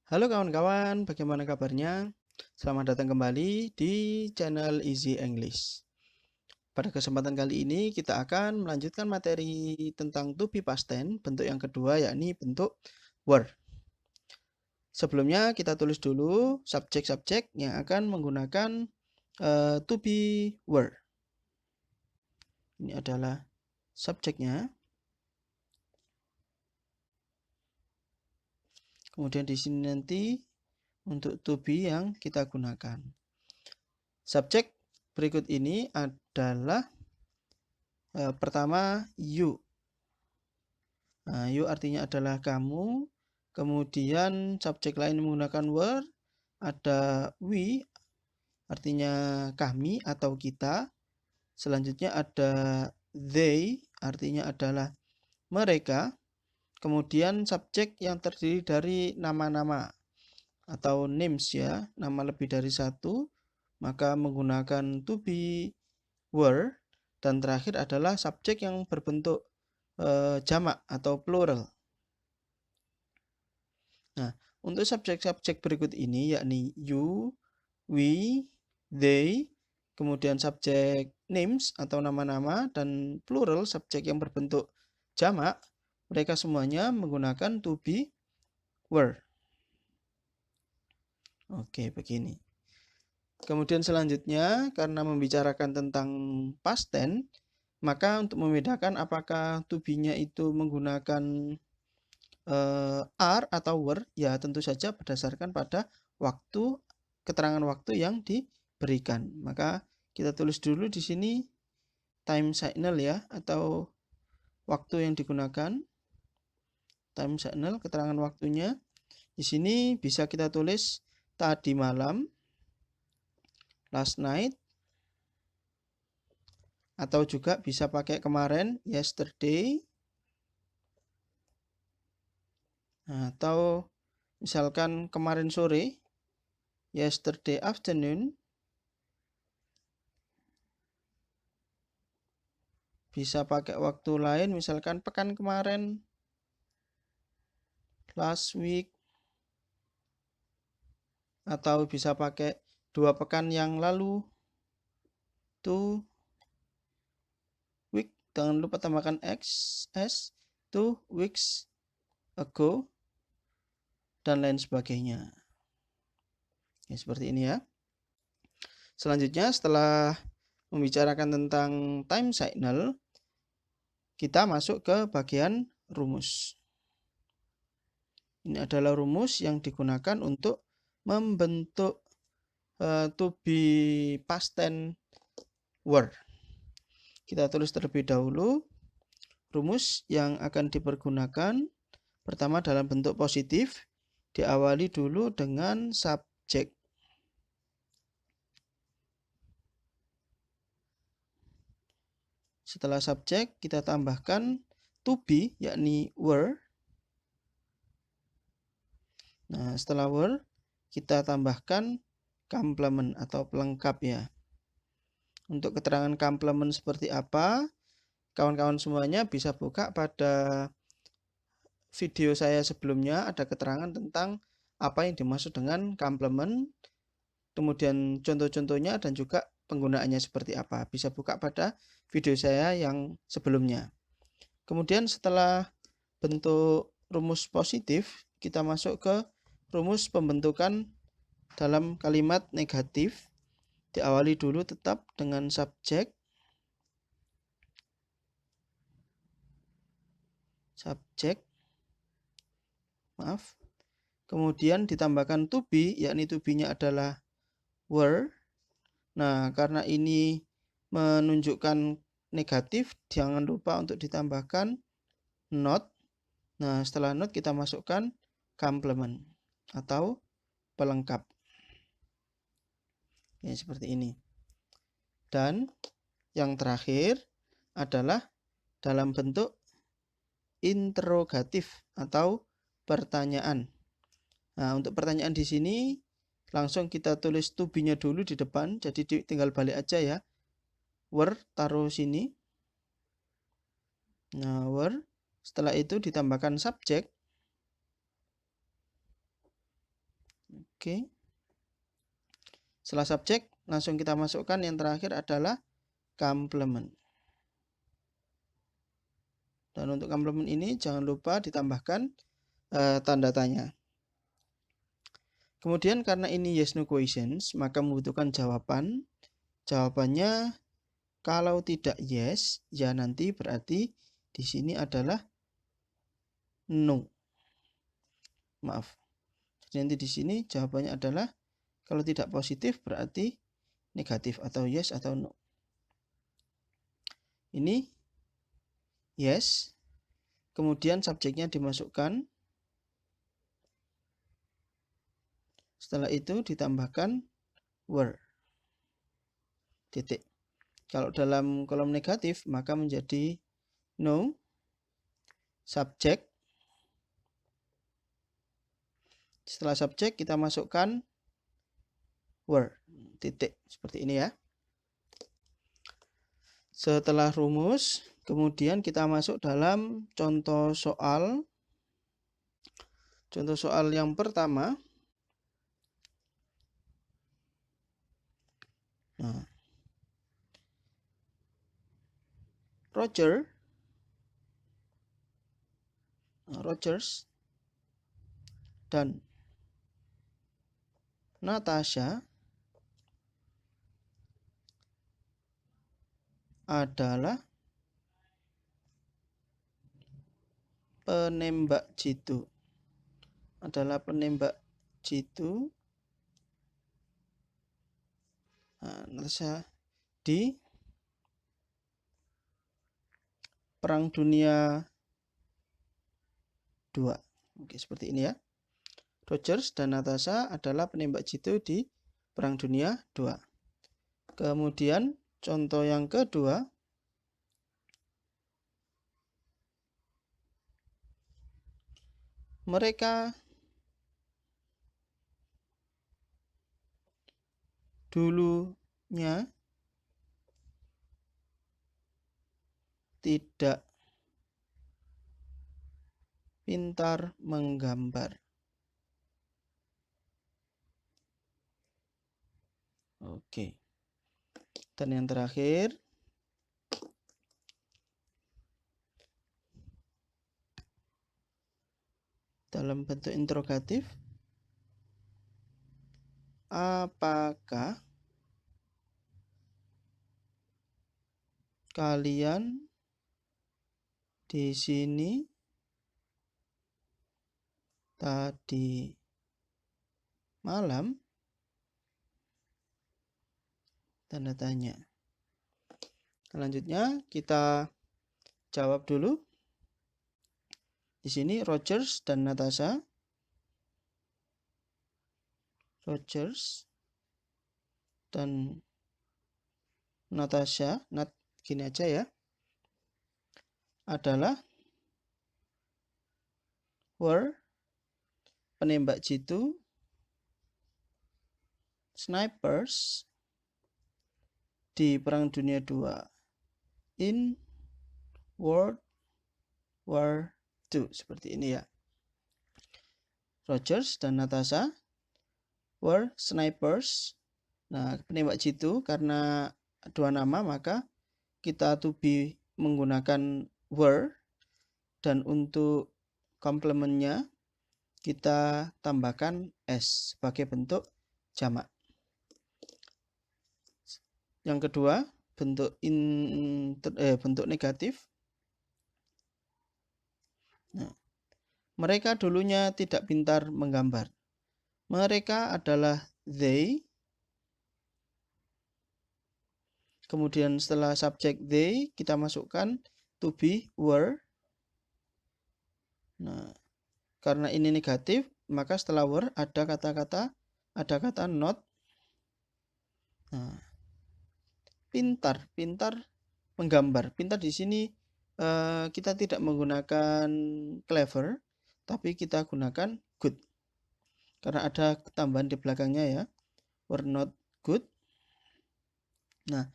Halo kawan-kawan, bagaimana kabarnya? Selamat datang kembali di channel Easy English. Pada kesempatan kali ini kita akan melanjutkan materi tentang to be past tense, bentuk yang kedua yakni bentuk were. Sebelumnya kita tulis dulu subjek-subjek yang akan menggunakan to be were. Ini adalah subjeknya. Kemudian di sini nanti untuk to be yang kita gunakan. Subjek berikut ini adalah pertama you. Nah, you artinya adalah kamu. Kemudian subjek lain menggunakan were. Ada we artinya kami atau kita. Selanjutnya ada they artinya adalah mereka. Kemudian subjek yang terdiri dari nama-nama atau names ya, nama lebih dari satu, maka menggunakan to be were. Dan terakhir adalah subjek yang berbentuk jamak atau plural. Nah, untuk subjek-subjek berikut ini yakni you, we, they, kemudian subjek names atau nama-nama, dan plural subjek yang berbentuk jamak, mereka semuanya menggunakan to be were. Oke, begini. Kemudian selanjutnya, karena membicarakan tentang past tense, maka untuk membedakan apakah to be-nya itu menggunakan are atau were, ya tentu saja berdasarkan pada waktu, keterangan waktu yang diberikan. Maka kita tulis dulu di sini time signal ya, atau waktu yang digunakan. Time signal, keterangan waktunya. Di sini bisa kita tulis tadi malam, last night, atau juga bisa pakai kemarin, yesterday, atau misalkan kemarin sore, yesterday afternoon. Bisa pakai waktu lain, misalkan pekan kemarin, last week, atau bisa pakai 2 pekan yang lalu, 2 week, jangan lupa tambahkan s, 2 weeks ago, dan lain sebagainya. Ya, seperti ini ya. Selanjutnya setelah membicarakan tentang time signal, kita masuk ke bagian rumus. Ini adalah rumus yang digunakan untuk membentuk to be past tense were. Kita tulis terlebih dahulu rumus yang akan dipergunakan. Pertama dalam bentuk positif, diawali dulu dengan subjek. Setelah subjek, kita tambahkan to be, yakni were. Nah, setelah were, kita tambahkan complement atau pelengkap ya. Untuk keterangan complement seperti apa, kawan-kawan semuanya bisa buka pada video saya sebelumnya, ada keterangan tentang apa yang dimaksud dengan complement, kemudian contoh-contohnya dan juga penggunaannya seperti apa. Bisa buka pada video saya yang sebelumnya. Kemudian setelah bentuk rumus positif, kita masuk ke rumus pembentukan dalam kalimat negatif. Diawali dulu tetap dengan subjek. Kemudian ditambahkan to be, yakni to be-nya adalah were. Nah, karena ini menunjukkan negatif, jangan lupa untuk ditambahkan not. Nah, setelah not kita masukkan complement atau pelengkap. Ya, seperti ini. Dan yang terakhir adalah dalam bentuk interrogatif atau pertanyaan. Nah, untuk pertanyaan di sini langsung kita tulis to be-nya dulu di depan, jadi tinggal balik aja ya. Were taruh sini. Nah, were. Setelah itu ditambahkan subjek. Oke. Setelah subjek, langsung kita masukkan yang terakhir adalah complement. Dan untuk complement ini jangan lupa ditambahkan tanda tanya. Kemudian karena ini yes no questions, maka membutuhkan jawaban. Jawabannya kalau tidak yes, ya nanti berarti di sini adalah no. Maaf. Jadi nanti di sini jawabannya adalah kalau tidak positif berarti negatif atau yes atau no. Ini yes. Kemudian subjeknya dimasukkan. Setelah itu ditambahkan were. Titik. Kalau dalam kolom negatif maka menjadi no. Subjek. Setelah subjek kita masukkan were. Titik. Seperti ini ya. Setelah rumus, kemudian kita masuk dalam contoh soal. Contoh soal yang pertama. Nah, Rogers dan Natasha adalah penembak jitu. Nah, Natasha di Perang Dunia II. Oke, seperti ini ya. Rogers dan Natasha adalah penembak jitu di Perang Dunia II. Kemudian contoh yang kedua. Mereka dulunya tidak pintar menggambar. Oke. Dan yang terakhir, dalam bentuk interrogatif, apakah kalian di sini tadi malam? Tanda tanya. Selanjutnya kita jawab dulu. Di sini Rogers dan Natasha. Rogers dan Natasha, gini aja ya, adalah were penembak jitu, snipers di Perang Dunia II in World War II. Seperti ini ya. Rogers dan Natasha were snipers. Nah, penembak jitu karena dua nama maka kita to be menggunakan were, dan untuk komplementnya kita tambahkan s sebagai bentuk jamak. Yang kedua, bentuk negatif. Nah, mereka dulunya tidak pintar menggambar. Mereka adalah they. Kemudian setelah subjek they, kita masukkan to be were. Nah, karena ini negatif, maka setelah were ada kata not. Nah, pintar menggambar. Pintar di sini kita tidak menggunakan clever, tapi kita gunakan good. Karena ada tambahan di belakangnya ya. Were not good. Nah,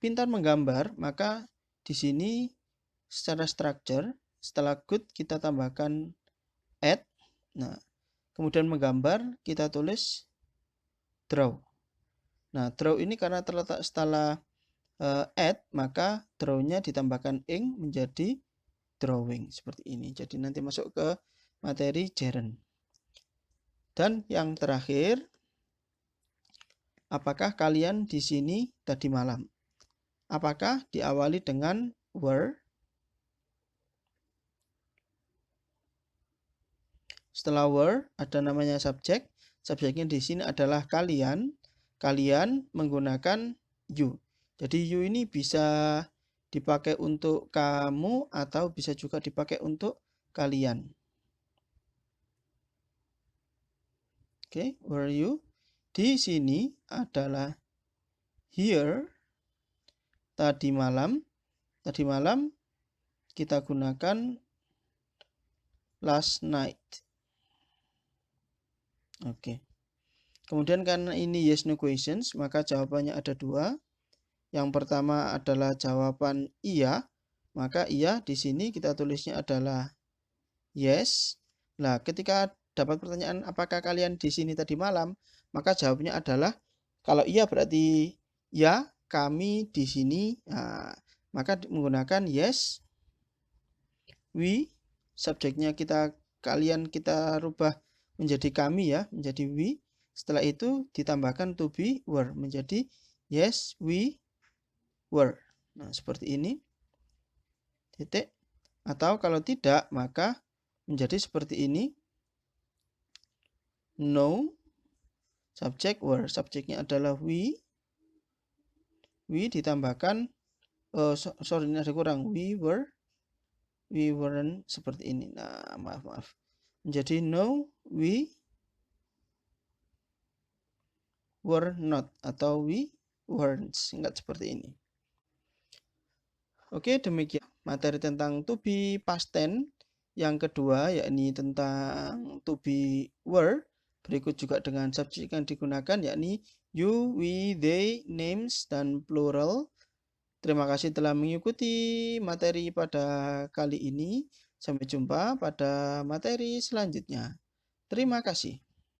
pintar menggambar, maka di sini secara structure setelah good kita tambahkan add. Nah, kemudian menggambar, kita tulis draw. Nah, draw ini karena terletak setelah add, maka draw-nya ditambahkan ing menjadi drawing seperti ini. Jadi nanti masuk ke materi gerund. Dan yang terakhir, apakah kalian di sini tadi malam? Apakah diawali dengan were? Setelah were ada namanya subjek. Subjeknya di sini adalah kalian. Kalian menggunakan you. Jadi you ini bisa dipakai untuk kamu atau bisa juga dipakai untuk kalian. Oke, were you? Di sini adalah here. Tadi malam kita gunakan last night. Oke. Kemudian karena ini yes no questions, maka jawabannya ada dua. Yang pertama adalah jawaban iya, maka iya di sini kita tulisnya adalah yes. Nah, ketika dapat pertanyaan apakah kalian di sini tadi malam, maka jawabnya adalah kalau iya berarti ya, kami di sini. Nah, maka menggunakan yes. We, subjeknya kalian kita rubah menjadi kami ya, menjadi we. Setelah itu ditambahkan to be were menjadi yes we were. Nah, seperti ini. Titik. Atau kalau tidak, maka menjadi seperti ini. No, subjek were. Subjeknya adalah we. We ditambahkan, sorry ini ada kurang. We were. We weren't seperti ini. Nah, maaf. Menjadi no, we were not. Atau we weren't. Singkat seperti ini. Oke, demikian materi tentang to be past tense. Yang kedua, yakni tentang to be were. Berikut juga dengan subjek yang digunakan, yakni you, we, they, names, dan plural. Terima kasih telah mengikuti materi pada kali ini. Sampai jumpa pada materi selanjutnya. Terima kasih.